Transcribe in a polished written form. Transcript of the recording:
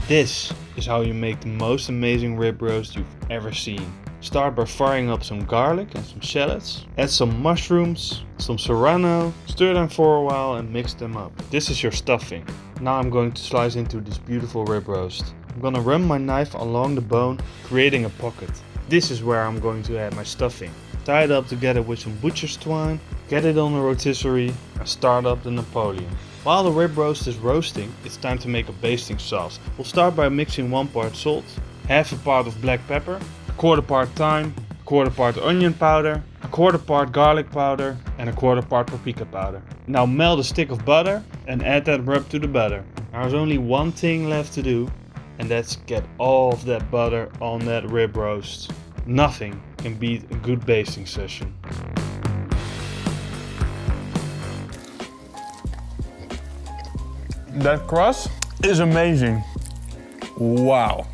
This is how you make the most amazing rib roast you've ever seen. Start by frying up some garlic and some shallots. Add some mushrooms, some serrano, stir them for a while and mix them up. This is your stuffing. Now I'm going to slice into this beautiful rib roast. I'm gonna run my knife along the bone, creating a pocket. This is where I'm going to add my stuffing. Tie it up together with some butcher's twine, get it on a rotisserie and start up the Napoleon. While the rib roast is roasting, it's time to make a basting sauce. We'll start by mixing 1 part salt, half a part of black pepper, a quarter part thyme, a quarter part onion powder, a quarter part garlic powder and a quarter part paprika powder. Now melt a stick of butter and add that rub to the butter. There's only one thing left to do, and that's get all of that butter on that rib roast. Nothing can beat a good basting session. That crust is amazing. Wow.